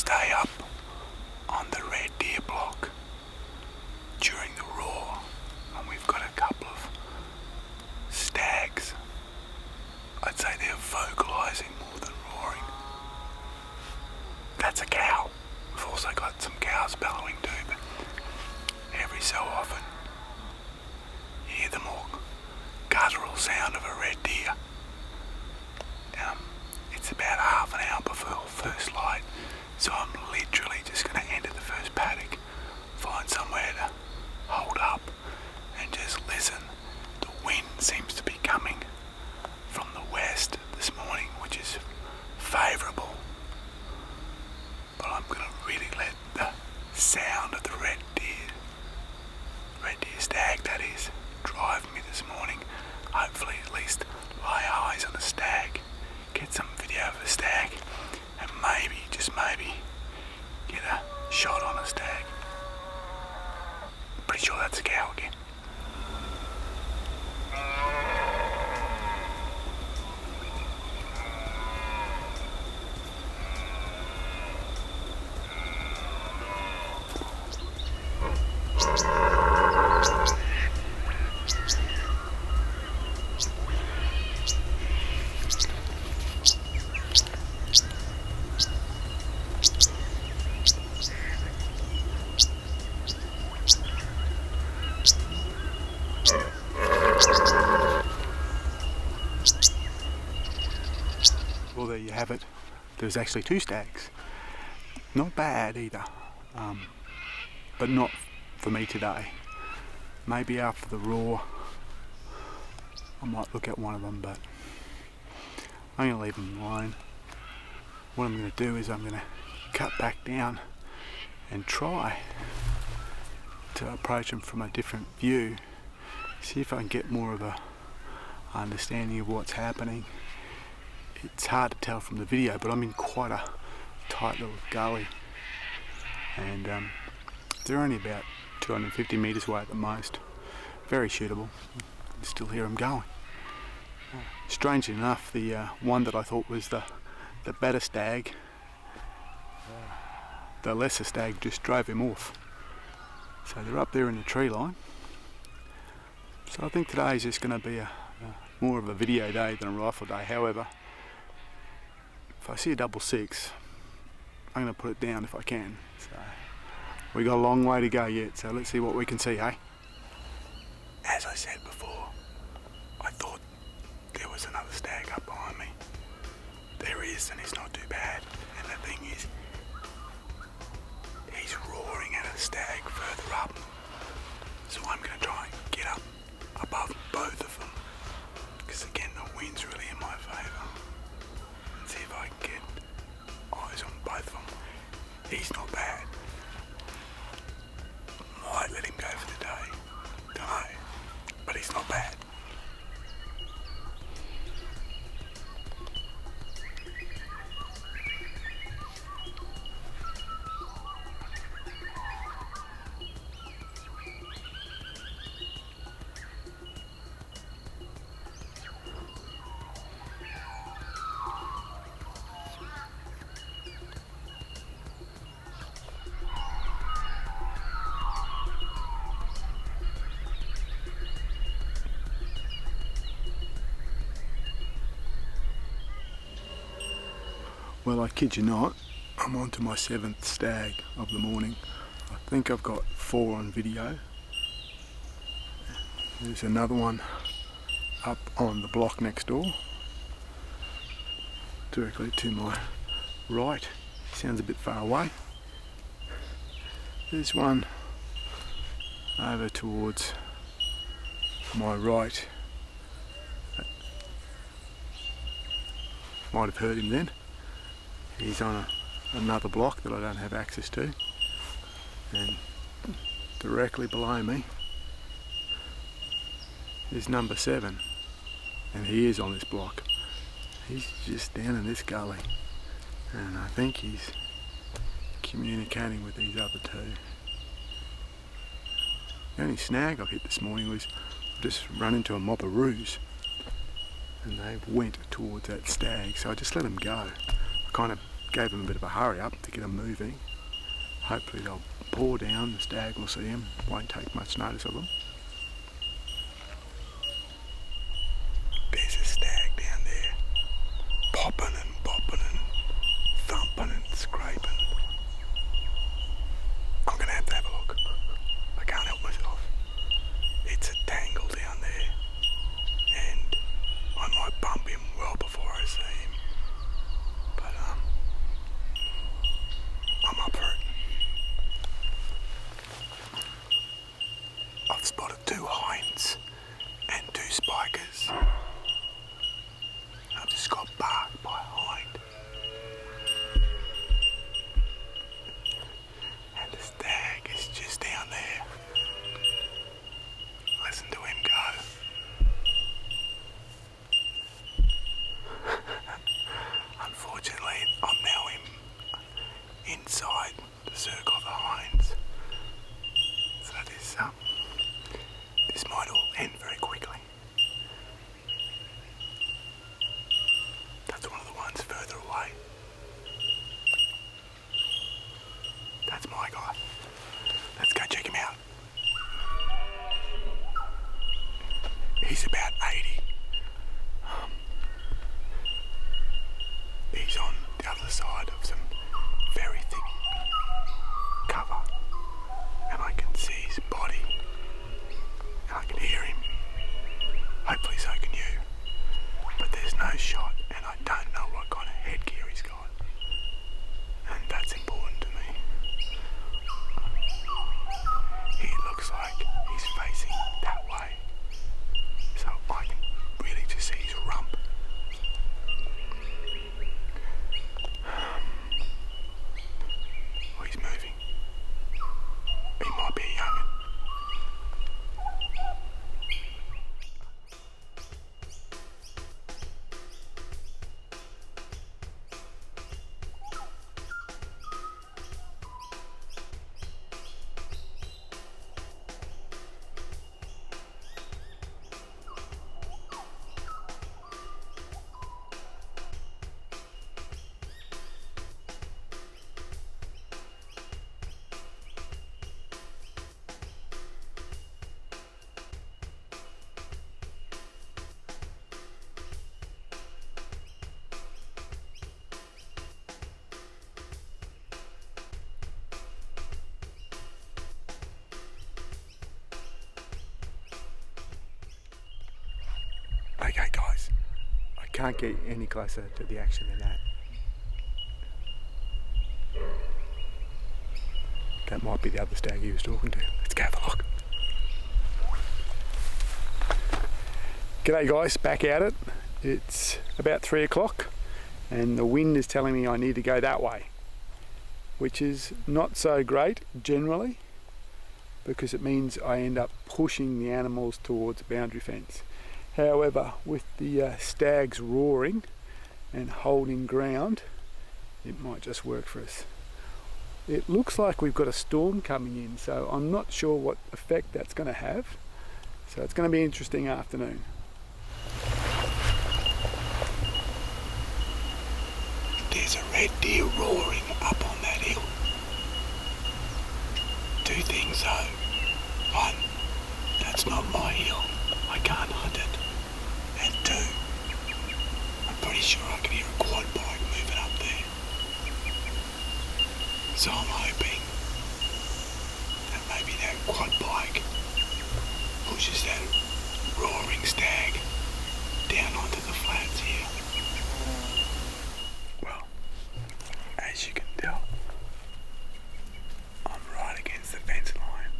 stay up on the red deer block during the roar, and we've got a couple of stags. I'd say they're vocalising more than roaring. That's a cow. We've also got some cows bellowing too, but every so often you hear the more guttural sound of a red deer. It's about half an hour before first light, so I'm literally just going to enter the first paddock, find somewhere to hold up and just listen. The wind seems to be coming from the west this morning, which is favourable, but I'm going to really let the sound of the red deer stag that is, drive me this morning. Hopefully at least lay eyes on a stag, get some video of a stag, and maybe, just maybe, get a shot on a stag. Pretty sure that's a cow again. Well, there you have it. There's actually two stags. Not bad either, but not for me today. Maybe after the roar I might look at one of them, but I'm going to leave them alone. What I'm going to do is I'm going to cut back down and try to approach them from a different view, see if I can get more of a understanding of what's happening. It's hard to tell from the video, but I'm in quite a tight little gully, and they're only about 250 metres away at the most. Very shootable. You can still hear them going. Strangely enough, the one that I thought was the better stag, the lesser stag just drove him off. So they're up there in the tree line. So I think today is just going to be more of a video day than a rifle day. However, if I see a 6.6, I'm going to put it down if I can. So we got a long way to go yet, so let's see what we can see, hey? As I said before, I thought there was another stag up behind me. There is, and it's not too bad. And the thing is, he's roaring at a stag further up. So I'm going to try and get up above both of them, because again, the wind's really in my favour. And see if I can get eyes on both of them. He's not bad. Might let him go for the day. Don't know. But he's not bad. Well, I kid you not, I'm on to my 7th stag of the morning. I think I've got 4 on video. There's another one up on the block next door, directly to my right. Sounds a bit far away. There's one over towards my right. Might have heard him then. He's on another block that I don't have access to, and directly below me is number 7, and he is on this block. He's just down in this gully, and I think he's communicating with these other two. The only snag I've hit this morning was just run into a mob of roos, and they went towards that stag, so I just let them go. I kind of gave them a bit of a hurry up to get them moving. Hopefully they'll pour down, the stag will see them, won't take much notice of them. There's a stag down there, popping and thumping and scraping. I'm going to have a look. I can't help myself. It's a tangle down there, and I might bump him well before I see him. But I'm up for it. I've spotted 2 hinds and 2 spikers. I've just got barked by a hind. And the stag is just down there. Listen to him go. Unfortunately, I'm now inside the circle of the hinds. So this might all end very quickly. That's one of the ones further away. That's my guy. Let's go check him out. He's about 80. He's on the other side of some very thick cover, and I can see his body, and I can hear him. Hopefully so can you. But there's no shot, and I don't know what kind of headgear he's got. And that's important to me. He looks like he's facing that way, so I can really just see his rump. Oh, he's moving. He might be a young'un. Okay guys, I can't get any closer to the action than that. That might be the other stag he was talking to. Let's go have a look. G'day guys, back at it. It's about 3 o'clock and the wind is telling me I need to go that way, which is not so great generally because it means I end up pushing the animals towards a boundary fence. However, with the stags roaring and holding ground, it might just work for us. It looks like we've got a storm coming in, so I'm not sure what effect that's going to have. So it's going to be an interesting afternoon. There's a red deer roaring up on that hill. 2 things though. 1, that's not my hill. I can't hunt it. And 2, I'm pretty sure I can hear a quad bike moving up there. So I'm hoping that maybe that quad bike pushes that roaring stag down onto the flats here. Well, as you can tell, I'm right against the fence line,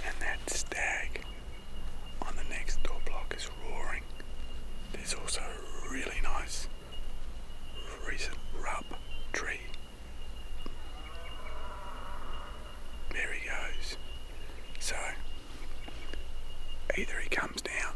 and that stag on the next door block is roaring. There's also a really nice recent rub tree. There he goes. So either he comes down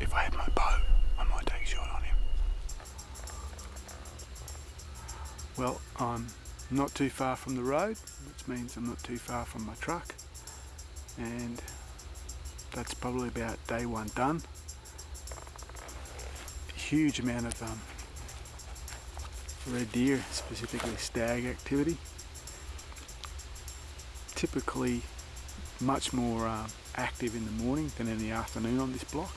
if I had my bow, I might take a shot on him. Well, I'm not too far from the road, which means I'm not too far from my truck, and that's probably about day one done. A huge amount of red deer, specifically stag activity. Typically much more active in the morning than in the afternoon on this block.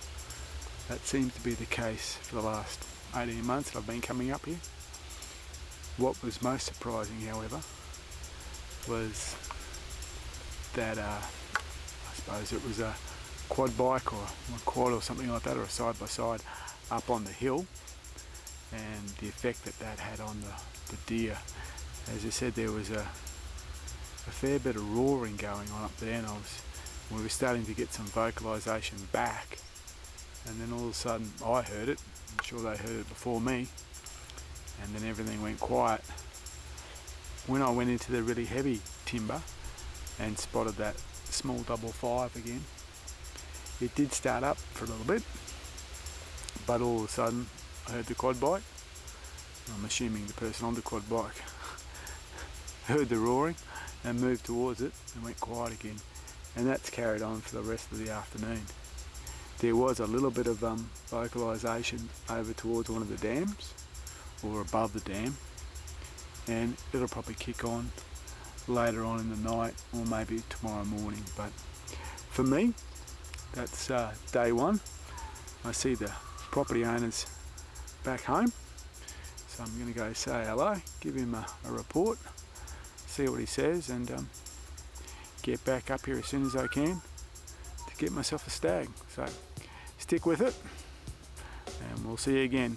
That seems to be the case for the last 18 months that I've been coming up here. What was most surprising, however, was that I suppose it was a quad bike or a quad or something like that, or a side by side up on the hill, and the effect that that had on the deer. As I said, there was a fair bit of roaring going on up there, and we were starting to get some vocalisation back, and then all of a sudden I heard it. I'm sure they heard it before me, and then everything went quiet. When I went into the really heavy timber and spotted that small 5.5 again, it did start up for a little bit, but all of a sudden I heard the quad bike. I'm assuming the person on the quad bike heard the roaring and moved towards it and went quiet again, and that's carried on for the rest of the afternoon. There was a little bit of vocalisation over towards one of the dams, or above the dam, and it'll probably kick on later on in the night or maybe tomorrow morning. But for me, that's day one. I see the property owners back home, so I'm going to go say hello, give him a report, see what he says, and get back up here as soon as I can to get myself a stag. So stick with it, and we'll see you again.